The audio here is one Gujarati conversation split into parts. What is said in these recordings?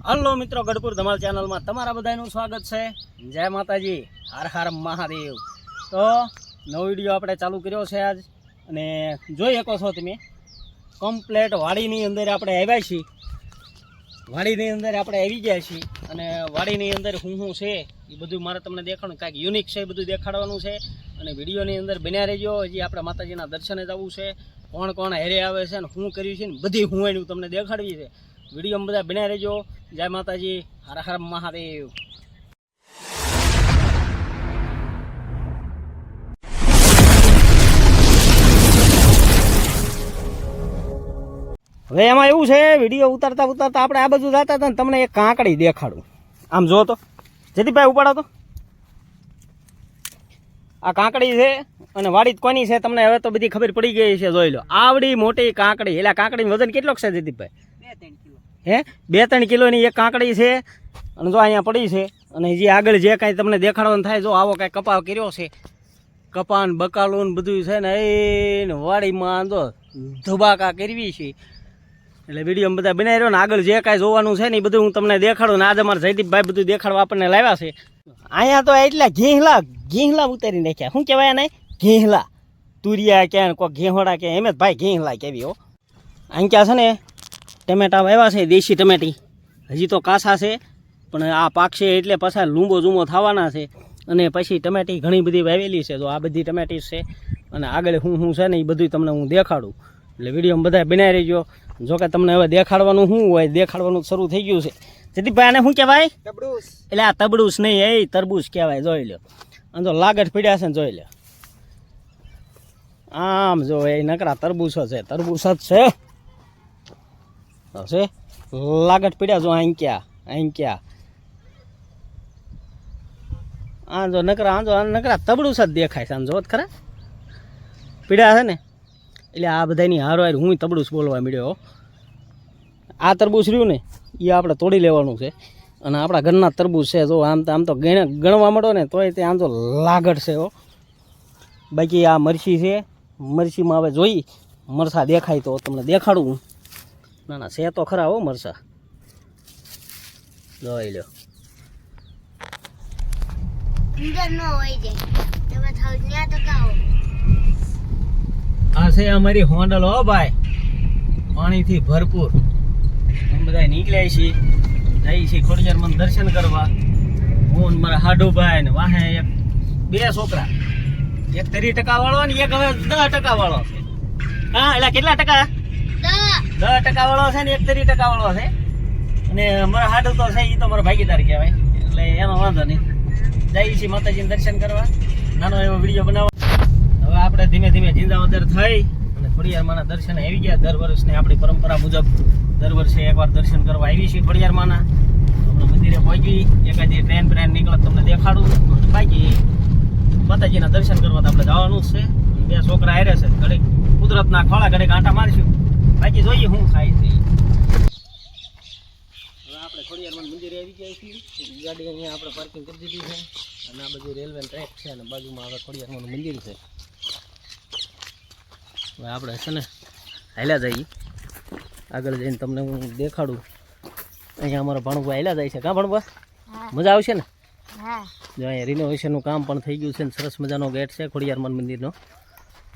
હલો મિત્રો, ગઢપુર ધમાલ ચેનલમાં તમારા બધાનું સ્વાગત છે. જય માતાજી, હર હર મહાદેવ. તો નવો વિડીયો આપણે ચાલુ કર્યો છે આજ, અને જોઈ શકો છો તમે કમ્પ્લેટ વાડીની અંદર આપણે આવ્યા છીએ. વાડીની અંદર આપણે આવી ગયા છીએ, અને વાડીની અંદર શું છે એ બધું મારે તમને દેખાડવું, કાંઈક યુનિક છે એ બધું દેખાડવાનું છે. અને વિડીયોની અંદર બન્યા રહેજો. હજી આપણે માતાજીના દર્શને જવું છે, કોણ કોણ હેરે આવે છે ને શું કર્યું છે ને બધી હું એનું તમને દેખાડવી છે. વિડીયોમાં બધા બન્યા રહેજો. જય માતાજી, હર હર મહાદેવ. હવે એમાં એવું છે, વિડીયો ઉતારતા આપણે આ બાજુ જતા હતા ને તમને એક કાંકડી દેખાડું. આમ જો તો જયદીપભાઈ ઉપાડો તો. આ કાંકડી છે અને વાડી કોની છે તમને હવે તો બધી ખબર પડી ગઈ છે. જોઈ લો, આવડી મોટી કાંકડી. એટલે કાંકડીનું વજન કેટલોક છે જયદીપભાઈ? 2-3 કિલો. હે, 2-3 કિલોની એક કાંકડી છે. અને જો અહીંયા પડી છે. અને જે આગળ જે કાંઈ તમને દેખાડવાનું થાય, જો આવો કાંઈ કપા કર્યો છે, કપાન બકાલું બધું છે ને એ વાડીમાં જો ધબાકા કરવી છે. એટલે વિડીયોમાં બધા બનાવી રહ્યો ને આગળ જે કાંઈ જોવાનું છે ને એ બધું હું તમને દેખાડું. ને આજે અમારા જયદીપભાઈ બધું દેખાડવા આપણને લાવ્યા છે. અહીંયા તો એટલા ઘીહલા ઉતારી નાખ્યા. શું કહેવાય ને? ઘીહલા. તુરિયા ક્યાં, કોઈ ઘેહોડા ક્યાં, એમ જ ભાઈ ઘીહલા કેવી. હો, અહીં ક્યાં છે ને ટમેટા વાવ્યા છે, દેશી ટમેટી. હજી તો કાસા છે, પણ આ પાકશે એટલે પાછા લૂંબો ઝૂંબો થવાના છે. અને પછી ટમેટી ઘણી બધી વાવેલી છે. તો આ બધી ટમેટી છે, અને આગળ શું છે ને એ બધું તમને હું દેખાડું. એટલે વિડીયોમાં બધા બનાવી રહેજો. જોકે તમને હવે દેખાડવાનું શું હોય, દેખાડવાનું શરૂ થઈ ગયું છે. જયદીપભાઈ આને શું કહેવાય? તબડુસ. એટલે આ તબડુસ નહીં, એ તરબૂચ કહેવાય. જોઈ લો, અને જો લાગટ પીડ્યા છે ને જોઈ લો. આમ જો એ નકરા તરબૂચો છે, તરબૂચ જ છે. હશે લાગટ પીડ્યા જો અહીં ક્યાં આ જો નકરા તબડુસ જ દેખાય છે. આમ જો ખરા પીડ્યા છે ને. એટલે આ બધાની હારવાર હું તબડુસ બોલવા મળ્યો. આ તરબૂચ રહ્યું ને એ આપણે તોડી લેવાનું છે. અને આપણા ઘરના તરબૂચ છે. જો આમ તો ગણવા મળો ને તોય તે આમ તો લાગટ છે. હો, બાકી આ મરચી છે. મરચીમાં હવે જોઈ મરસા દેખાય તો તમને દેખાડું. ના છે તો ખરા. હો, મરસા જોઈ લો. આ છે અમારી હોન્ડલ. હો ભાઈ, પાણીથી ભરપૂર. અમે બધા નીકળ્યા છીએ, જઈએ છીએ ખોડિયારમાં દર્શન કરવા. હું મારા હાડુભાઈ ને વાહે બે છોકરા, એક 30% વાળો ને એક હવે 10% વાળો છે. હા, એટલે કેટલા ટકા? 10% વાળો છે ને એક 30% વાળો છે. અને મારા હાડુ તો છે એ તો મારો ભાગીદાર કહેવાય. એટલે એનો વાંધો નહીં. જઈએ છીએ માતાજીને દર્શન કરવા. નાનો એવો વિડીયો બનાવવા. હવે આપણે ધીમે ધીમે જિંદાવદર થઈ અને ખોડિયારમાંના દર્શન આવી ગયા. દર વર્ષની આપણી પરંપરા મુજબ દર વર્ષે એકવાર દર્શન કરવા આવી છીએ ખોડિયારમાંના. હમણાં મંદિરે પહોંચી એકાદી ટ્રેન નીકળે તમને દેખાડું. બાકી માતાજીના દર્શન કરવા તો આપણે જવાનું જ છે. બે છોકરા હારે છે, ઘડીક કુદરતના ખોળા ઘડીક આંટા મારશું. બાકી જોઈએ શું થાય છે. હવે આપણે ખોડિયારમાં મંદિરે આવી ગયા છીએ. ગાડી અહીંયા આપણે પાર્કિંગ કરી દીધી છે. અને આ બધું રેલવે ટ્રેક છે, અને બાજુમાં હવે ખોડિયારમાંનું મંદિર છે. હવે આપણે છે ને હાલ્યા જઈએ. આગળ જઈને તમને હું દેખાડું. અહીંયા અમારો ભણવા હાલ્યા જાય છે. કાં ભણવા મજા આવશે ને? જો અહીંયા રિનોવેશનનું કામ પણ થઈ ગયું છે ને સરસ મજાનો ગેટ છે ખોડિયારમાં મંદિરનો.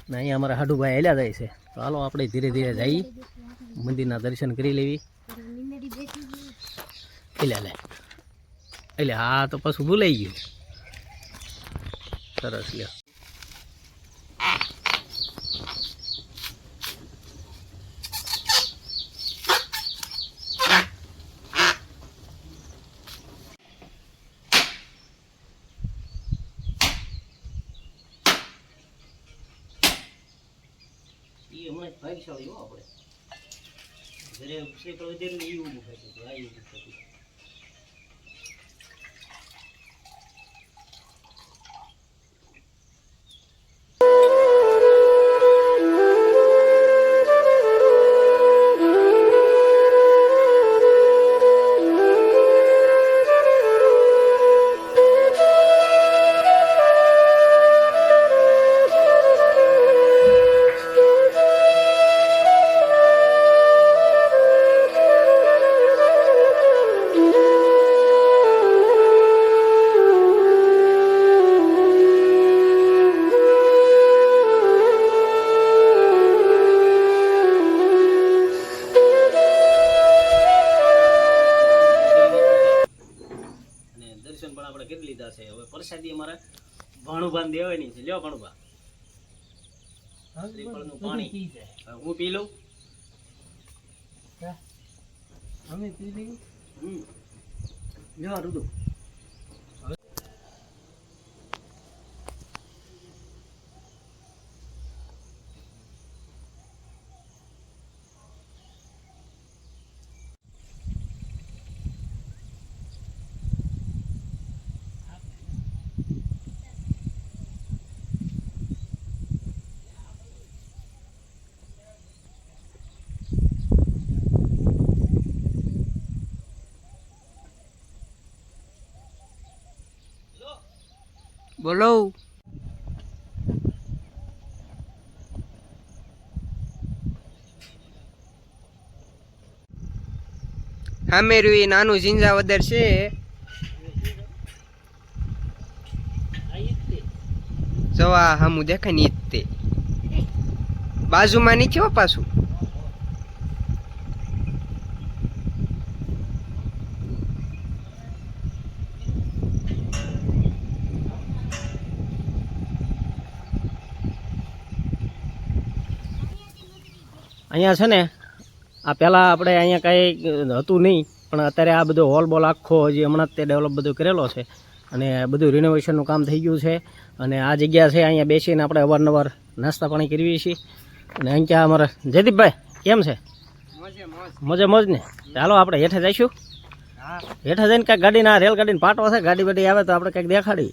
ને અહીંયા અમારા હાડુભાઈ હાલ્યા જાય છે. તો હાલો આપણે ધીરે ધીરે જઈએ, મંદિરના દર્શન કરી લેવી. એટલે હા તો પાછું ભૂલાઈ ગયું. સરસ લ્યો. હમણાં ભાગશાળી હો આપણે ઘરે શેકડો એટલે એવું થતું આ એવું થતું. આપણે કરી લીધા છે. હવે પ્રસાદી અમારે ભાણુભાને દેવાની છે. લ્યો ભાણુભા, શ્રીફળનું પાણી હું પી લઉં. અમે પી લઈએ. લ્યો રુદુ. બોલો. હા મેરું એ નાનું ઝીંઝાવદર છે. જવા હમું દેખાય ને તે બાજુમાં નહીં છે પાછું. અહીંયા છે ને આ પહેલાં આપણે અહીંયા કાંઈ હતું નહીં, પણ અત્યારે આ બધો હોલ બોલ આખો હજી હમણાં જ તે ડેવલપ બધું કરેલો છે અને બધું રિનોવેશનનું કામ થઈ ગયું છે. અને આ જગ્યા છે અહીંયા બેસીને આપણે અવારનવાર નાસ્તા પાણી કરીએ છીએ. અને અહીંયા અમારા જયદીપભાઈ કેમ છે? મોજે મોજ ને. ચાલો આપણે હેઠે જઈશું. હેઠે જઈને કાંઈક ગાડીના રેલગાડીને પાટો છે, ગાડી બાડી આવે તો આપણે કંઈક દેખાડી.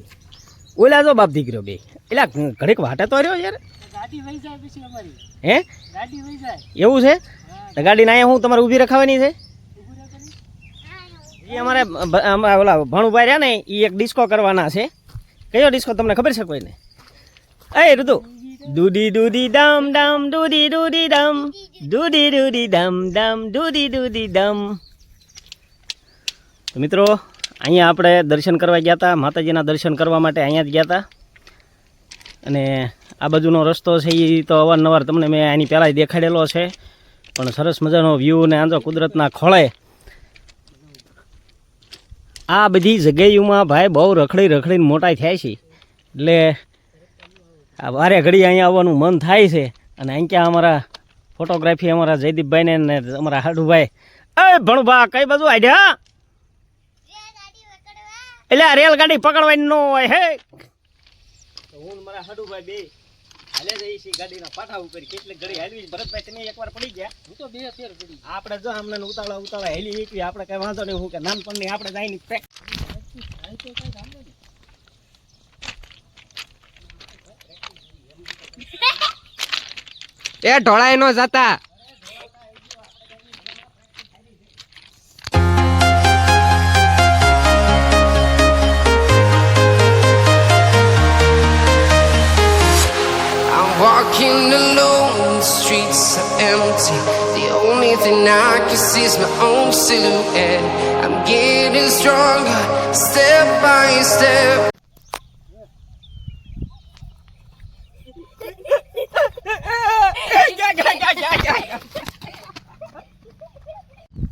ઓલા જો બાપ દીકરો બે એટલે ઘડીક વાટે તો રહ્યો યાર. ગાડી વહી જાય પછી અમારી. હે ગાડી વહી જાય એવું છે? તો ગાડીને અહીંયા હું તમારે ઊભી રખાવાની છે. એ અમારે ઓલા ભણુભાઈ રહ્યા ને એ એક ડિસ્કો કરવાના છે. કયો ડિસ્કો તમને ખબર છે કોઈને? એ ઋતુ દૂધી દૂધી દમ દમ દૂધી દૂધી દમ દૂધી દૂધી દમ દમ દૂધી દૂધી દમ. તો મિત્રો અહીંયા આપણે દર્શન કરવા ગયા હતા, માતાજીના દર્શન કરવા માટે અહીંયા જ ગયા હતા. અને આ બાજુનો રસ્તો છે એ તો અવારનવાર તમને મેં આની પહેલાં દેખાડેલો છે, પણ સરસ મજાનો વ્યૂ ને આંજો કુદરતના ખોળે. આ બધી જગ્યાઓમાં ભાઈ બહુ રખડીને મોટા થાય છે, એટલે આ વારે ઘડી અહીંયા આવવાનું મન થાય છે. અને અહીંયા અમારા ફોટોગ્રાફી અમારા જયદીપભાઈને ને અમારા હાડુભાઈ. એ ભણભા કઈ બાજુ આડ્યા? એટલે આ રેલગાડી પકડવાની ન હોય. હે હું મારા હાડુભાઈ બે હાલે જઈએ છીએ ગાડીના પાઠા ઉપર. કેટલીક ઘડી હાલવી. ભરતભાઈ તમે એકવાર પડી ગયા, હું તો 2 ફેર પડી. આપણે જો અમને ઉતાવળા હેલી એકવી આપણે કઈ વાંધો નહીં. હું કે નાનપણની આપણે જાય પેક એ ઢોળાય નો જતા. Walking alone, the streets are empty. The only thing I can see is my own silhouette. I'm getting stronger, step by step.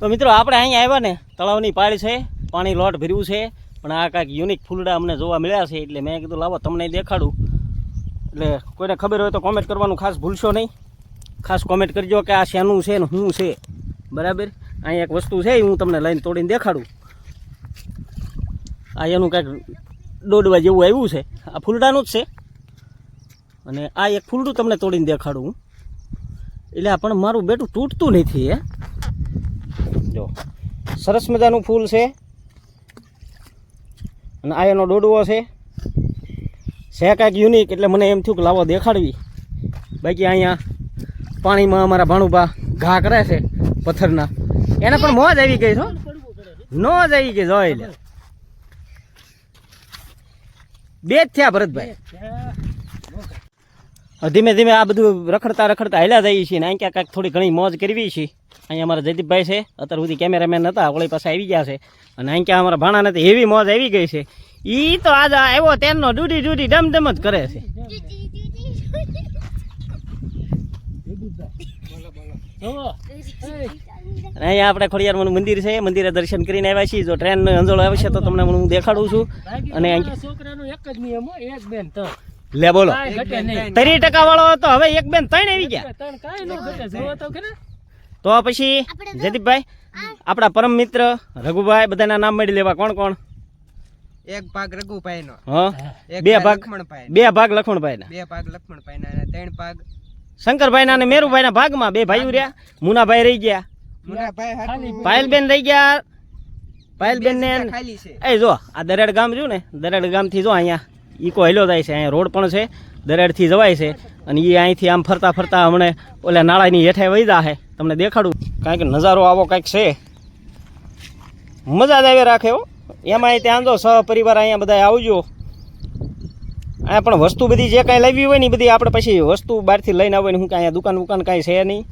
તો મિત્રો આપણે અહીંયા આવ્યા ને, તળાવની પાળ છે, પાણી લોટ ભર્યું છે, પણ આ કાંઈક યુનિક ફૂલડા અમને જોવા મળ્યા છે. એટલે મેં કીધું લાવો તમને દેખાડું. એટલે કોઈને ખબર હોય તો કોમેન્ટ કરવાનું ખાસ ભૂલશો નહીં. ખાસ કોમેન્ટ કરજો કે આ શેનું છે ને શું છે. બરાબર? અહીંયા એક વસ્તુ છે હું તમને લઈને તોડીને દેખાડું. આ એનું કાંઈક દોડવા જેવું આવ્યું છે. આ ફૂલડાનું જ છે. અને આ એક ફૂલડું તમને તોડીને દેખાડું હું. એટલે આ પણ મારું બેટું તૂટતું નથી. હે જો સરસ મજાનું ફૂલ છે. અને આ એનો દોડવો છે કાંઈક યુનિક. એટલે મને એમ થયું કે લાવો દેખાડવી. બાકી અહીંયા પાણીમાં અમારા ભાણુભા ઘા કરે છે પથ્થરના. એને પણ મોજ આવી ગઈ છો, નો જ આવી ગઈ. જોઈ લે, 2 જ થયા ભરતભાઈ. ધીમે ધીમે આ બધું રખડતા હાલ્યા જઈએ છીએ. ને અહીંયા કાંઈક થોડી ઘણી મોજ કરવી છે. અહીંયા અમારા જયદીપભાઈ છે, અત્યાર સુધી કેમેરામેન હતા, ઓળી પાસે આવી ગયા છે. અને અહીંયા અમારા ભાણાને તો એવી મોજ આવી ગઈ છે. ઈ તો આજે આવ્યો તેનો ડૂડી ડમ જ કરે છે. જોવો અને અહીંયા આપણે ખોડિયારમાંનું મંદિર છે, મંદિરે દર્શન કરીને આવ્યા છીએ. જો ટ્રેન અંજોળ આવશે તો તમને હું દેખાડું છું. અને બાકી છોકરાનો એક જ નિયમ હો, એક બેન ત્રણ લે બોલો, કાંઈ ઘટે નહીં. 30% વાળો હતો, હવે 1 2 3 આવી ગયા. ત્રણ કાંઈ ન ઘટે, જોવો તો ખરા. તો પછી જયદીપભાઈ, આપણા પરમ મિત્ર રઘુભાઈ, બધાના નામ મળી લેવા. કોણ કોણ? એક ભાગ રઘુભાઈ નો, હા, એક 2 ભાગ, લક્ષ્મણભાઈ 2 ભાગ લખમણભાઈના, 2 ભાગ લક્ષ્મણભાઈ ના, 3 ભાગ શંકરભાઈના અને મેરુભાઈના ભાગમાં 2 ભાઈઓ રહ્યા. મુનાભાઈ રહી ગયા, મુનાભાઈ હાલી પાયલબેન રહી ગયા. પાયલબેન ને ખાલી છે. એ જો આ દરેડ ગામ રહ્યું ને, દરેડ ગામથી જો અહીંયા ઈકો હેલો જાય છે. અહીંયા રોડ પણ છે, દરેડથી જવાય છે. અને એ અહીંથી આમ ફરતા ફરતા હમણે ઓલા નાળાની હેઠે વૈદા છે. તમને દેખાડું કાંઈક નજારો આવો કાંઈક છે, મજા જ આવે રાખે હો. એમાં ત્યાં જો સહપરિવાર અહીંયા બધા આવજો. અહીંયા પણ વસ્તુ બધી જે કાંઈ લાવી હોય ને એ બધી આપણે પછી વસ્તુ બહારથી લઈને આવવાની. શું કાંઈ દુકાન બુકાન કાંઈ છે નહીં.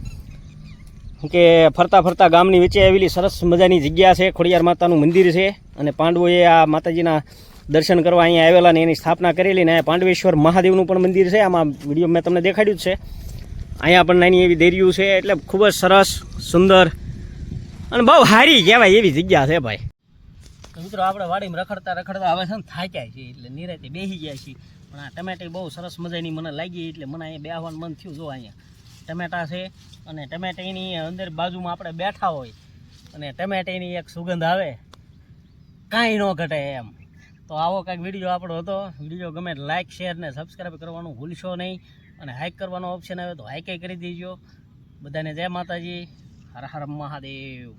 કે ફરતા ફરતા ગામની વચ્ચે આવેલી સરસ મજાની જગ્યા છે. ખોડિયાર માતાનું મંદિર છે. અને પાંડવોએ આ માતાજીના દર્શન કરવા અહીંયા આવેલા ને એની સ્થાપના કરેલી. ને પાંડવેશ્વર મહાદેવનું પણ મંદિર છે. આમાં વિડીયો મેં તમને દેખાડ્યું જ છે. અહીંયા પણ નાની એવી દેરીયું છે. એટલે ખૂબ જ સરસ, સુંદર અને બહુ સારી કહેવાય એવી જગ્યા છે ભાઈ. તો મિત્રો આપણે વાડીમાં રખડતા રખડતા હવે છે ને થાક્યા છીએ, એટલે નિરાતે બેસી ગયા છીએ. પણ આ ટમેટી બહુ સરસ મજાની મને લાગી, એટલે મને અહીંયા બેસવાનું મન થયું. જો અહીંયા ટમેટા છે, અને ટમેટીની અંદર બાજુમાં આપણે બેઠા હોય અને ટમેટીની એક સુગંધ આવે, કાંઈ ન ઘટે એમ. તો આવો કાંઈક વિડીયો આપણો હતો. વિડીયો ગમે લાઇક, શેર ને સબસ્ક્રાઈબ કરવાનું ભૂલશો નહીં. અને હાઇક કરવાનો ઓપ્શન આવે તો હાઇક કરી દેજો. બધાને જય માતાજી, હર હર મહાદેવ.